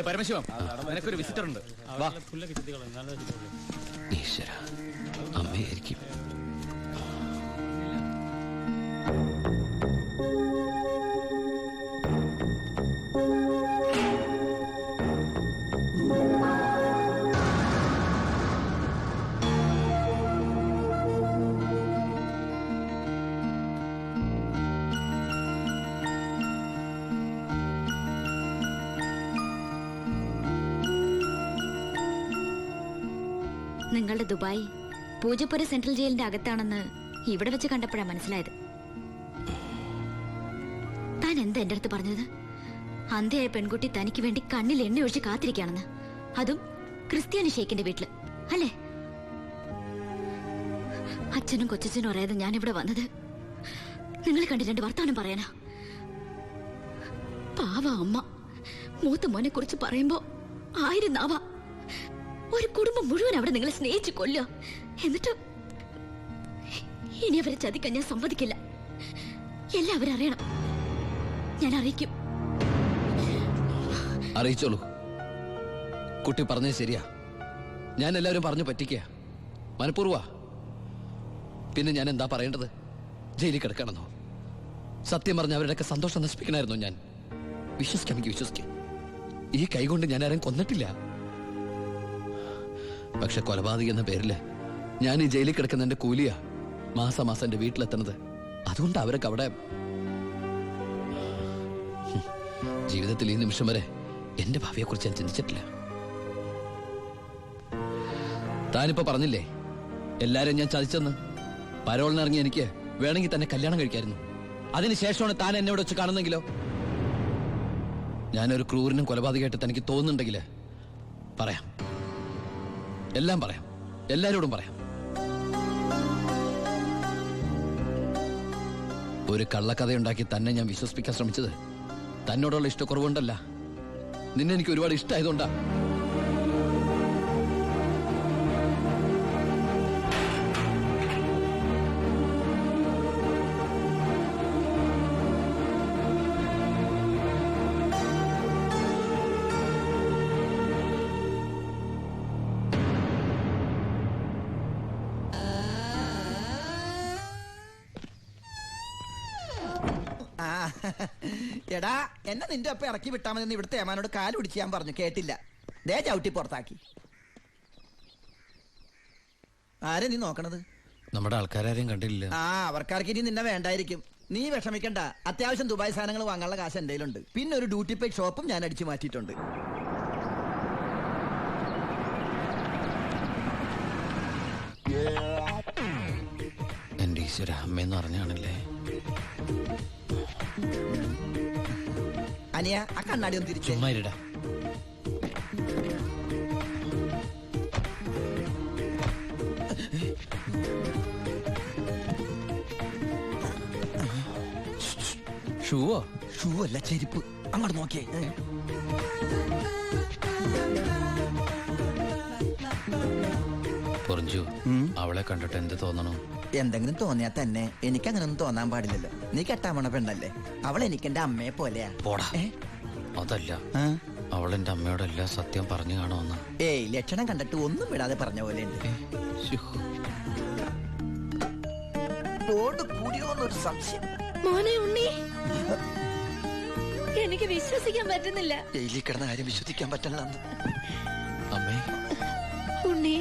പരമശിവം, നിനക്കൊരു വിസിറ്റർ ഉണ്ട്. ഈശ്വര, അമ്മയായിരിക്കും. നിങ്ങളുടെ ദുബായ് പൂജപ്പുര സെൻട്രൽ ജയിലിന്റെ അകത്താണെന്ന് ഇവിടെ വെച്ച് കണ്ടപ്പോഴാണ് മനസ്സിലായത്. താൻ എന്താ എന്റെ അടുത്ത് പറഞ്ഞത്? അന്ധയായ പെൺകുട്ടി തനിക്ക് വേണ്ടി കണ്ണിൽ എണ്ണ ഒഴിച്ച് കാത്തിരിക്കുകയാണെന്ന്, അതും ക്രിസ്ത്യാനി ഷേക്കിന്റെ വീട്ടില്, അല്ലേ? അച്ഛനും കൊച്ചച്ഛനും അറിയാതെ ഞാൻ ഇവിടെ വന്നത് നിങ്ങൾ കണ്ട് രണ്ട് വർത്താനം പറയാനാ. പാവ അമ്മ മൂത്ത മോനെ കുറിച്ച് പറയുമ്പോ 1000 നാവാ. ഒരു കുടുംബം മുഴുവൻ അവിടെ നിങ്ങളെ സ്നേഹിച്ചു കൊല്ലുക. എന്നിട്ട് ഇനി അവരെ ചതിക്കാൻ ഞാൻ സമ്മതിക്കില്ല. എല്ലാവരും അറിയണം. ഞാൻ അറിയിക്കും. അറിയിച്ചോളൂ. കുട്ടി പറഞ്ഞത് ശരിയാ. ഞാൻ എല്ലാവരും പറഞ്ഞു പറ്റിക്കുക, മനഃപൂർവ്വ. പിന്നെ ഞാൻ എന്താ പറയേണ്ടത്? ജയിലിൽ കിടക്കണമെന്നോ? സത്യം പറഞ്ഞ അവരുടെയൊക്കെ സന്തോഷം നശിപ്പിക്കണമായിരുന്നു ഞാൻ. വിശ്വസിക്കാം, എനിക്ക് വിശ്വസിക്കാം. ഈ കൈകൊണ്ട് ഞാൻ ആരും കൊന്നിട്ടില്ല. പക്ഷെ കൊലപാതകം എന്ന പേരില് ഞാൻ ഈ ജയിലിൽ കിടക്കുന്നതിന്റെ കൂലിയാ മാസം മാസം എന്റെ വീട്ടിലെത്തുന്നത്. അതുകൊണ്ട് അവരൊക്കെ അവിടെ. ജീവിതത്തിൽ ഈ നിമിഷം വരെ എന്റെ ഭാവിയെ കുറിച്ച് ഞാൻ ചിന്തിച്ചിട്ടില്ല. താനിപ്പോ പറഞ്ഞില്ലേ എല്ലാരും ഞാൻ ചതിച്ചെന്ന്. പരോളിനിറങ്ങി എനിക്ക് വേണമെങ്കിൽ തന്നെ കല്യാണം കഴിക്കായിരുന്നു. അതിനുശേഷമാണ് താൻ എന്നെ ഇവിടെ വെച്ച് കാണുന്നെങ്കിലോ? ഞാനൊരു ക്രൂരനും കൊലപാതകമായിട്ട് തനിക്ക് തോന്നുന്നുണ്ടെങ്കിൽ പറയാം, എല്ലാം പറയാം, എല്ലാരോടും പറയാം. ഒരു കള്ളക്കഥയുണ്ടാക്കി തന്നെ ഞാൻ വിശ്വസിപ്പിക്കാൻ ശ്രമിച്ചത് തന്നോടുള്ള ഇഷ്ടക്കുറവുണ്ടല്ല, നിന്നെ എനിക്ക് ഒരുപാട് ഇഷ്ടമായതുകൊണ്ടാ. എടാ, എന്നെ നിന്റെ ഒപ്പം ഇറക്കി വിട്ടാ മതി. ഇവിടുത്തെ ഏമാനോട് കാല് പിടിച്ച് ഞാൻ പറഞ്ഞു, കേട്ടില്ല. ദേ ചവിട്ടി പുറത്താക്കി. ആരെ നീ നോക്കണത്? നമ്മുടെ ആൾക്കാരും കണ്ടില്ല. അവർക്കാർക്ക് ഇനി നിന്നെ വേണ്ടായിരിക്കും. നീ വിഷമിക്കണ്ട. അത്യാവശ്യം ദുബായ് സാധനങ്ങൾ വാങ്ങാനുള്ള കാശ് എന്റെ കയ്യിലുണ്ട്. പിന്നെ ഒരു ഡ്യൂട്ടി പെയ്ഡ് ഷോപ്പും ഞാൻ അടിച്ചു മാറ്റിയിട്ടുണ്ട്. എന്റെ ഈശ്വര, അമ്മയെന്ന് പറഞ്ഞാണല്ലേ. അനിയ, ആ കണ്ണാടി ഒന്ന് തിരിച്ചു. ഷൂവോ? ഷൂ അല്ല, ചെരുപ്പ്. അങ്ങോട്ട് നോക്കിയേ. പൊറിഞ്ചു, അവളെ കണ്ടിട്ട് എന്ത് തോന്നണോ? എന്തെങ്കിലും തോന്നിയാ തന്നെ എനിക്കങ്ങനൊന്നും തോന്നാൻ പാടില്ലല്ലോ. നീ കെട്ടാമണ പെണ്ണല്ലേ. അവൾ എനിക്ക് എന്റെ അമ്മയെ പോലെയാ. പോടാ. അതല്ല, അവളെന്റെ അമ്മയോടല്ല സത്യം പറഞ്ഞു കാണുമെന്ന്. ഏയ്, ലക്ഷണം കണ്ടിട്ട് ഒന്നും വിടാതെ പറഞ്ഞ പോലെ ഉണ്ട്. കൂടിയോന്നൊരു സംശയം. മോനെ ഉണ്ണി, എനിക്ക് വിശ്വസിക്കാൻ പറ്റുന്നില്ല. ജയിലിൽ കിടന്ന കാര്യം വിശ്വസിക്കാൻ പറ്റില്ല. അമ്മേ, ഉണ്ണി,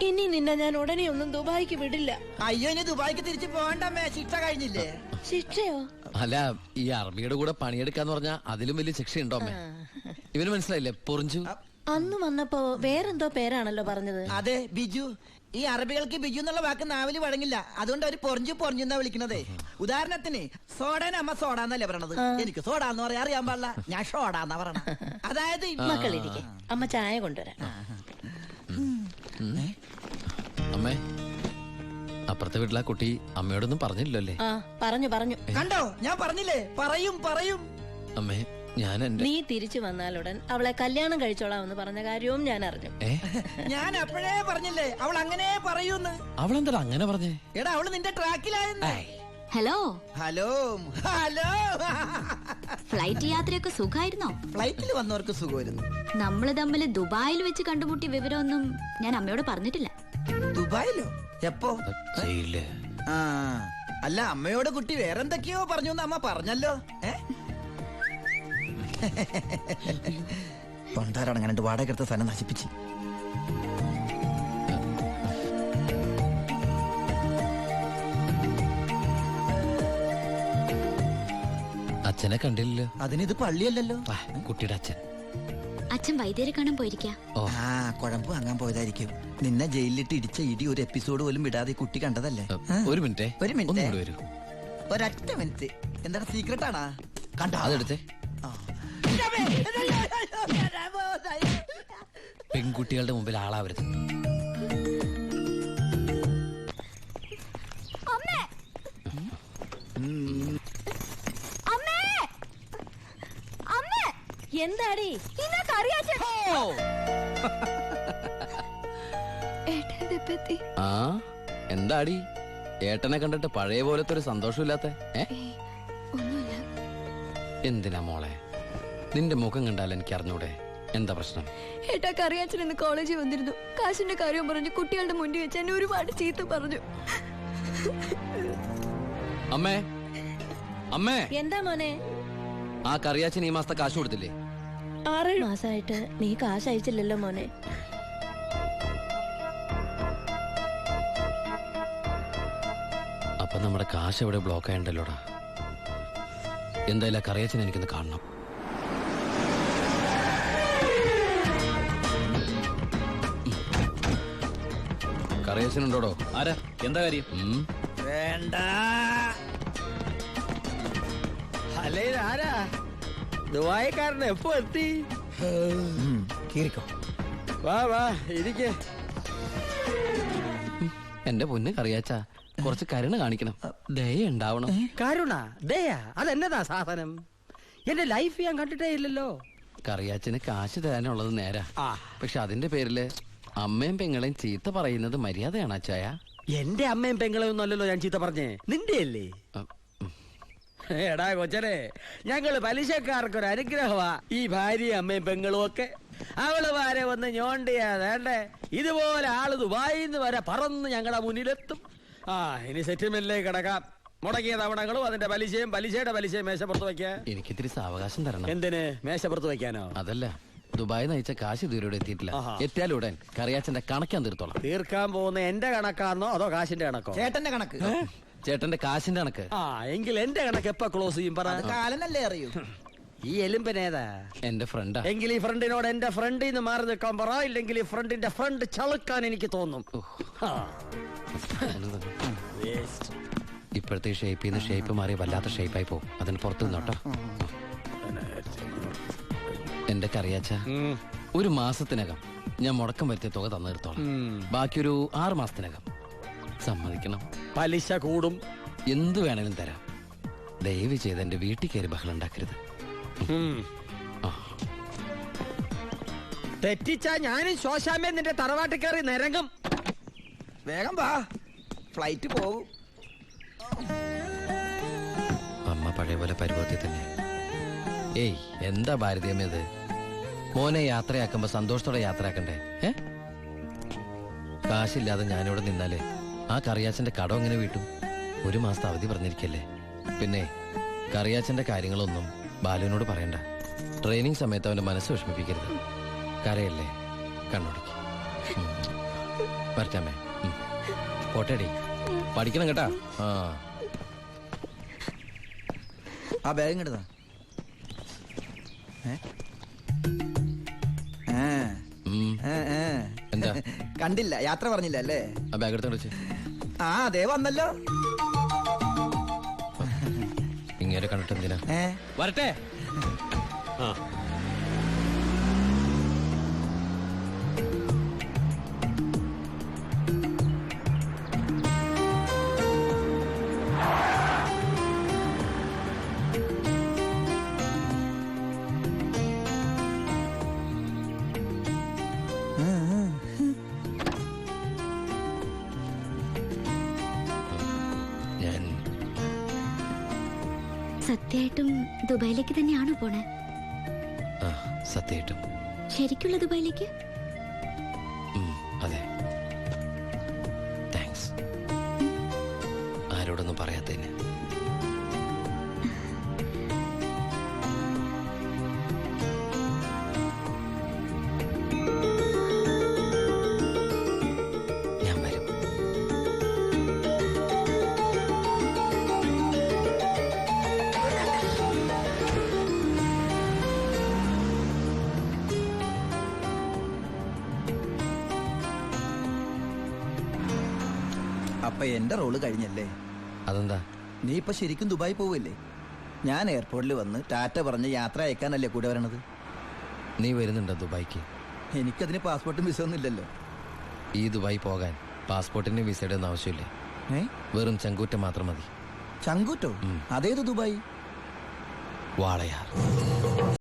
ഇനി നിന്നെ ഞാൻ ഉടനെ ഒന്നും ദുബായിക്ക് വിടില്ല. അയ്യോ, ഇനി ദുബായിക്ക് തിരിച്ചു പോകണ്ടമ്മേ. ശിക്ഷ കഴിഞ്ഞില്ലേ? ശിക്ഷയോ? അല്ല, ഈ അറബിയുടെ കൂടെ പണിയെടുക്കാന്ന് പറഞ്ഞാ അതിലും വലിയ ശിക്ഷയുണ്ടോ അമ്മേ? ഇവന് മനസ്സിലായില്ലേ? പൊറിഞ്ചു അന്ന് വന്നപ്പോ വേറെന്തോ പേരാണല്ലോ പറഞ്ഞത്. അതെ, ബിജു. ഈ അറബികൾക്ക് ബിജു എന്നുള്ള വാക്ക് നാവില് വഴങ്ങില്ല. അതുകൊണ്ട് അവര് പൊറിഞ്ചു പൊറിഞ്ഞെന്നാ വിളിക്കണതേ. ഉദാഹരണത്തിന് സോഡേനെ അമ്മ സോഡാന്നല്ലേ പറയണത്. എനിക്ക് സോഡാന്ന് പറയാൻ അറിയാൻ പാടില്ല. ഞാൻ ഷോഡാന്നാ പറയണ. അതായത് മക്കളിരിക്കെ, അമ്മ ചായ കൊണ്ടുവരാം. അമ്മേ, അപ്പുറത്തെ വീട്ടിലെ കുട്ടി അമ്മയോടൊന്നും പറഞ്ഞില്ലല്ലേ? പറഞ്ഞു പറഞ്ഞു. കണ്ടോ, ഞാൻ പറഞ്ഞില്ലേ, പറയും പറയും. അമ്മേ, ഞാൻ എന്റെ നീ തിരിച്ചു വന്നാലുടൻ അവളെ കല്യാണം കഴിച്ചോളാമെന്ന് പറഞ്ഞ കാര്യവും ഞാൻ അറിഞ്ഞു. ഞാൻ അപ്പോഴേ പറഞ്ഞില്ലേ അവൾ അങ്ങനെ പറയൂന്ന്. അവളെന്താ അങ്ങനെ പറഞ്ഞേ? എടാ അവള് നിന്റെ ട്രാക്കിലായെന്ന്. Hello hello hello. ഫ്ലൈറ്റ് യാത്രയൊക്കെ സുഖമായിരുന്നോ? ഫ്ലൈറ്റിൽ വന്നവർക്ക് സുഖമായിരുന്നു. നമ്മള് തമ്മിൽ ദുബായിൽ വെച്ച് കണ്ടുമുട്ടിയ വിവരമൊന്നും ഞാൻ അമ്മയോട് പറഞ്ഞിട്ടില്ല. ദുബായിലോ? എപ്പോ? ചെയ്യില്ലേ? ആ അല്ല, അമ്മയോട് കുട്ടി വേറെന്തൊക്കെയോ പറഞ്ഞു എന്ന് അമ്മ പറഞ്ഞല്ലോ. പണ്ടാരടങ്ങാണ്ട് വാടക എടുത്ത സ്ഥലം നശിപ്പിച്ച്. അച്ഛനെ കണ്ടില്ലല്ലോ. അതിനിത് പള്ളിയല്ലല്ലോ. കുട്ടിയുടെ അച്ഛൻ. അച്ഛൻ വൈദ്യരെ കാണാൻ പോയിരിക്കാ. ആ കുഴമ്പ് വാങ്ങാൻ പോയതായിരിക്കും. നിന്നെ ജയിലിലിട്ട് ഇടിച്ച ഇടി ഒരു എപ്പിസോഡ് പോലും വിടാതെ കുട്ടി കണ്ടതല്ലേ? ഒരു മിനിറ്റ്, ഒരു മിനിറ്റ്, ഒന്നുകൂടി വരൂ. ഒരൊറ്റ മിനിറ്റ്. എന്താണ് സീക്രട്ട് ആണാ? കണ്ടോ? അതെടുത്തേ. പെൺകുട്ടികളുടെ മുമ്പിൽ ആളാവരുത്. എന്താടി ആ എന്താടി ഏട്ടനെ കണ്ടിട്ട് പഴയ പോലത്തെ ഒരു സന്തോഷമില്ലാത്ത? എന്തിനാ മോളെ? നിന്റെ മുഖം കണ്ടാൽ എനിക്ക് അറിഞ്ഞൂടെ എന്താ പ്രശ്നം? ഏട്ടാ കറിയാച്ചൻ ഇന്ന് കോളേജിൽ വന്നിരുന്നു. കാശിന്റെ കാര്യം പറഞ്ഞു കുട്ടികളുടെ മുന്നിൽ വെച്ച് എന്നെ ഒരുപാട് ചീത്ത പറഞ്ഞു. അമ്മേ, അമ്മേ. എന്താ മോനെ? ആ കറിയാച്ചൻ ഈ മാസത്തെ കാശ് കൊടുത്തില്ലേ? 6 മാസമായിട്ട് നീ കാശ് അയച്ചില്ലല്ലോ മോനെ. അപ്പൊ നമ്മുടെ കാശ് എവിടെ ബ്ലോക്ക് ആയണ്ടല്ലോടാ. എന്തായാലും കറിയാച്ചൻ എനിക്കൊന്ന് കാണണം. കറിയാച്ചനുണ്ടോടോ? ആരാ? എന്താ കാര്യം? വേണ്ട. അല്ലേ ആരാ? ദുബായിക്കാരൻ എപ്പോ എത്തി? കേറിക്കോ. വാ വാ ഇരിക്കേ. എന്റെ പൊന്ന് കറിയാച്ച, കുറച്ച് കരുണ കാണിക്കണം, ദയ ഉണ്ടാവണം. കരുണ ദയ അതെന്നതാ സാധനം? എന്റെ ലൈഫ് ഞാൻ കണ്ടിട്ടേ ഇല്ലല്ലോ. കറിയാച്ചന് കാശ് തരാനുള്ളത് നേരാ. പക്ഷെ അതിന്റെ പേരില് അമ്മയും പെങ്ങളെയും ചീത്ത പറയുന്നത് മര്യാദയാണ് അച്ചായ? എന്റെ അമ്മയും പെങ്ങളെയും ഒന്നും അല്ലല്ലോ ഞാൻ ചീത്ത പറഞ്ഞേ, നിന്റെ അല്ലേ? എടാ കൊച്ചനെ, ഞങ്ങള് പലിശക്കാർക്കൊരു അനുഗ്രഹമാ ഈ ഭാര്യയും അമ്മയും പെങ്ങളും ഒക്കെ. അവള് വരെ വന്ന് ഞോണ്ടിയാ വേണ്ടേ, ഇതുപോലെ ആള് ദുബായിന്ന് വരെ പറന്ന് ഞങ്ങളുടെ മുന്നിലെത്തും. ഇനി സെറ്റിൽമെന്റിലേക്ക് കിടക്കാം. മുടക്കിയ തവണകളും അതിന്റെ പലിശയും പലിശയുടെ പലിശയും മേശപ്പുറത്ത് വയ്ക്കാൻ എനിക്കിത്തിരി സാവകാശം തരണം. എന്തിന്? മേശപ്പുറത്ത് വയ്ക്കാനോ? അതല്ല, ദുബായ് നയിച്ച കാശ് ഇതുവരെ എത്തിയിട്ടില്ല. എത്തിയാലുടൻ കറിയാച്ചന്റെ കണക്കാൻ തീർത്തോളാം. തീർക്കാൻ പോകുന്ന എന്റെ കണക്കാന്നോ അതോ കാശിന്റെ കണക്കോ? ചേട്ടന്റെ കണക്ക്. ചേട്ടന്റെ കാശിന്റെ കണക്ക്. എങ്കിൽ എന്റെ കണക്ക് എപ്പ ക്ലോസ് ചെയ്യും പറ? കാലനല്ലേ അറിയൂ. ഈ എലുമ്പനേതാ? എന്റെ ഫ്രണ്ടാ. എങ്കിൽ ഈ ഫ്രണ്ടിനോട് എന്റെ ഫ്രണ്ടിൽ നിന്ന് മാറി നിൽക്കാൻ പറ, ഇല്ലെങ്കിൽ ഈ ഫ്രണ്ടിന്റെ ഫ്രണ്ട് ചളുക്കാൻ എനിക്ക് തോന്നും. ഇപ്പോഴത്തെ ഷേപ്പിൽ നിന്ന് ഷേപ്പ് മാറി വല്ലാത്ത ഷേപ്പായി പോകും. അതിന് പുറത്തു നിന്നോട്ടോ. എന്റെ കറിയാച്ച, ഒരു മാസത്തിനകം ഞാൻ മുടക്കം വരുത്തിയ തുക തന്നു തീർത്തോളാം. ബാക്കി ഒരു 6 മാസത്തിനകം. സമ്മതിക്കണം. പലിശ കൂടും. എന്തു വേണേലും തരാം. ദയവ് ചെയ്ത് എന്റെ വീട്ടിൽ കയറി ബഹളം ഉണ്ടാക്കരുത്. തെറ്റിച്ചാ ഞാനും ശോശാമ്മ നിന്റെ തറവാട്ടിൽ കയറി നിരങ്ങും. വേഗം വാ, ഫ്ലൈറ്റ് പോകും. അമ്മ പഴയ പോലെ പരുവത്തിൽ തന്നെ. ഏയ്, എന്താ ഭാരതീയമ്മത്? മോനെ യാത്രയാക്കുമ്പോ സന്തോഷത്തോടെ യാത്രയാക്കണ്ടേ? കാശില്ലാതെ ഞാനിവിടെ നിന്നാലേ ആ കറിയാച്ചന്റെ കടം എങ്ങനെ വീട്ടും? 1 മാസത്തെ അവധി പറഞ്ഞിരിക്കല്ലേ. പിന്നെ കറിയാച്ചന്റെ കാര്യങ്ങളൊന്നും ബാലുവിനോട് പറയണ്ട. ട്രെയിനിങ് സമയത്ത് അവന്റെ മനസ്സ് വിഷമിപ്പിക്കരുത്. കരയല്ലേ, കണ്ണുടിക്ക്. വരട്ടാമേ. പോട്ടേടി, പഠിക്കണം കേട്ടാ. ആ ബാഗ് ഇങ്ങോട്ടാ. എന്താ കണ്ടില്ല, യാത്ര പറഞ്ഞില്ല അല്ലേ? ആ ബാഗ് എടുത്തോണ്ട് അതേ വന്നല്ലോ. ഇങ്ങനെ കണ്ടിട്ട് എന്തിനാ? വരട്ടെ. സത്യമായിട്ടും ദുബായിലേക്ക് തന്നെയാണോ പോണേ? ആ സത്യമായിട്ടും. ശരിക്കുള്ള ദുബായിലേക്ക്? അതെ. താങ്ക്സ് ആരോടൊന്നും പറയാത്തതിന്. ഞാൻ വരും. അപ്പൊ എന്റെ റോള് കഴിഞ്ഞല്ലേ? അതെന്താ? നീ ഇപ്പൊ ശരിക്കും ദുബായി പോവില്ലേ? ഞാൻ എയർപോർട്ടിൽ വന്ന് ടാറ്റ പറഞ്ഞ് യാത്ര അയക്കാനല്ലേ കൂടെ വരണത്? നീ വരുന്നുണ്ടോ ദുബായിക്ക്? എനിക്കതിന് പാസ്പോർട്ടും വിസ ഒന്നും ഇല്ലല്ലോ. ഈ ദുബായി പോകാൻ പാസ്പോർട്ടിന്റെ വിസയുടെ ഒന്നും ആവശ്യമില്ലേ. വെറും ചങ്കൂറ്റം മാത്രം മതി. ചങ്കൂറ്റോ? അതേത് ദുബായി? വാളയാർ.